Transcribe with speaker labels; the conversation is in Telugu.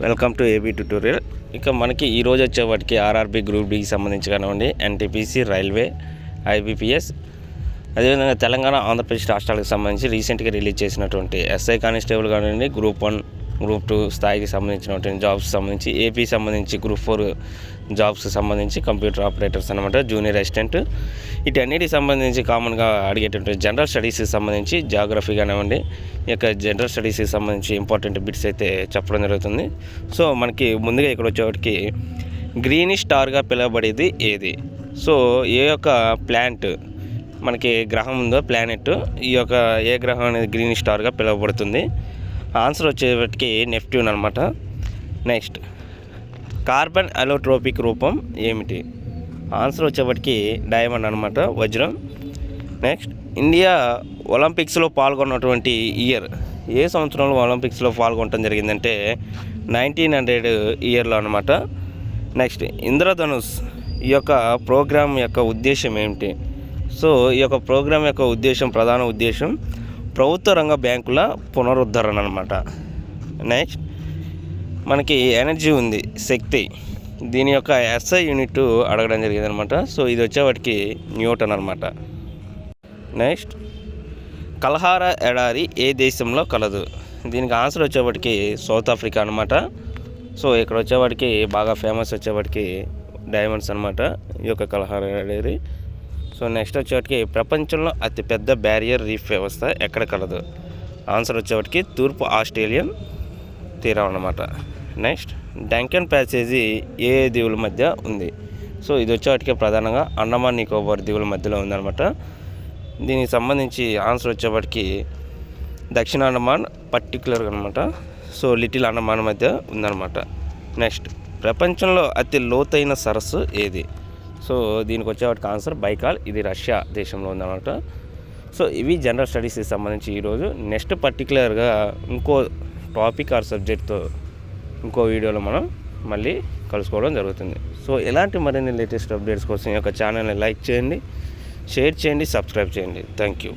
Speaker 1: Welcome to AB tutorial. ఇక మనకి ఈరోజు వచ్చేవాటికి ఆర్ఆర్బీ గ్రూప్ డికి సంబంధించి కానివ్వండి, ఎన్టీపీసీ, రైల్వే, ఐబీపీఎస్, అదేవిధంగా తెలంగాణ, ఆంధ్రప్రదేశ్ రాష్ట్రాలకు సంబంధించి రీసెంట్గా రిలీజ్ చేసినటువంటి ఎస్ఐ కానిస్టేబుల్ కానివ్వండి, గ్రూప్ 1, గ్రూప్ 2 స్థాయికి సంబంధించినటువంటి జాబ్స్ సంబంధించి, ఏపీ సంబంధించి గ్రూప్ 4 జాబ్స్ సంబంధించి కంప్యూటర్ ఆపరేటర్స్ అనమాట, జూనియర్ అసిస్టెంట్, వీటన్నిటికి సంబంధించి కామన్గా అడిగేటువంటి జనరల్ స్టడీస్కి సంబంధించి జాగ్రఫీ కానివ్వండి, ఈ యొక్క జనరల్ స్టడీస్కి సంబంధించి ఇంపార్టెంట్ బిట్స్ అయితే చెప్పడం జరుగుతుంది. సో మనకి ముందుగా ఇక్కడ వచ్చేవాటికి గ్రీనిష్ స్టార్గా పిలువబడేది ఏది? సో ఏ యొక్క ప్లాంట్ మనకి గ్రహం ఉందో, ప్లానెట్, ఈ యొక్క ఏ గ్రహం అనేది గ్రీనిష్ స్టార్గా పిలువబడుతుంది? ఆన్సర్ వచ్చేటికి నెప్ట్యూన్ అనమాట. నెక్స్ట్, కార్బన్ అలోట్రోపిక్ రూపం ఏమిటి? ఆన్సర్ వచ్చేప్పటికి డైమండ్ అనమాట, వజ్రం. నెక్స్ట్, ఇండియా ఒలింపిక్స్లో పాల్గొన్నటువంటి ఇయర్, ఏ సంవత్సరంలో ఒలింపిక్స్లో పాల్గొనడం జరిగిందంటే 1900 ఇయర్లో అనమాట. నెక్స్ట్, ఇంద్రధనుష్ ఈ యొక్క ప్రోగ్రామ్ యొక్క ఉద్దేశం ఏమిటి? సో ఈ యొక్క ప్రోగ్రాం యొక్క ఉద్దేశం, ప్రధాన ఉద్దేశం ప్రభుత్వ రంగ బ్యాంకుల పునరుద్ధరణ అనమాట. నెక్స్ట్, మనకి ఎనర్జీ ఉంది, శక్తి, దీని యొక్క ఎస్ఐ యూనిట్ అడగడం జరిగింది అనమాట. సో ఇది వచ్చేవాటికి న్యూటన్ అనమాట. నెక్స్ట్, కల్హారా ఎడారి ఏ దేశంలో కలదు? దీనికి ఆన్సర్ వచ్చేవాటికి సౌత్ ఆఫ్రికా అనమాట. సో ఇక్కడ వచ్చేవాటికి బాగా ఫేమస్ వచ్చేవాటికి డైమండ్స్ అనమాట, ఈ యొక్క కల్హారా ఎడారి. సో నెక్స్ట్ వచ్చేవాటికి ప్రపంచంలో అతిపెద్ద బ్యారియర్ రీఫ్ వ్యవస్థ ఎక్కడ కలదు? ఆన్సర్ వచ్చేవాటికి తూర్పు ఆస్ట్రేలియన్ తీరం అన్నమాట. నెక్స్ట్, డంకన్ ప్యాసేజీ ఏ దీవుల మధ్య ఉంది? సో ఇది వచ్చేవాటికి ప్రధానంగా అండమాన్ నికోబార్ దీవుల మధ్యలో ఉందన్నమాట. దీనికి సంబంధించి ఆన్సర్ వచ్చేవాటికి దక్షిణ అండమాన్ పర్టికులర్గా అనమాట. సో లిటిల్ అండమాన్ మధ్య ఉందన్నమాట. నెక్స్ట్, ప్రపంచంలో అతి లోతైన సరస్సు ఏది? సో దీనికి వచ్చేవాటికి ఆన్సర్ బైకాల్, ఇది రష్యా దేశంలో ఉందన్నమాట. సో ఇవి జనరల్ స్టడీస్కి సంబంధించి ఈరోజు. నెక్స్ట్ పర్టికులర్గా ఇంకో టాపిక్ ఆర్ సబ్జెక్ట్తో ఇంకో వీడియోలో మనం మళ్ళీ కలుసుకోవడం జరుగుతుంది. సో ఇలాంటి మరిన్ని లేటెస్ట్ అప్డేట్స్ కోసం ఈ యొక్క ఛానల్ని లైక్ చేయండి, షేర్ చేయండి, సబ్స్క్రైబ్ చేయండి. Thank you.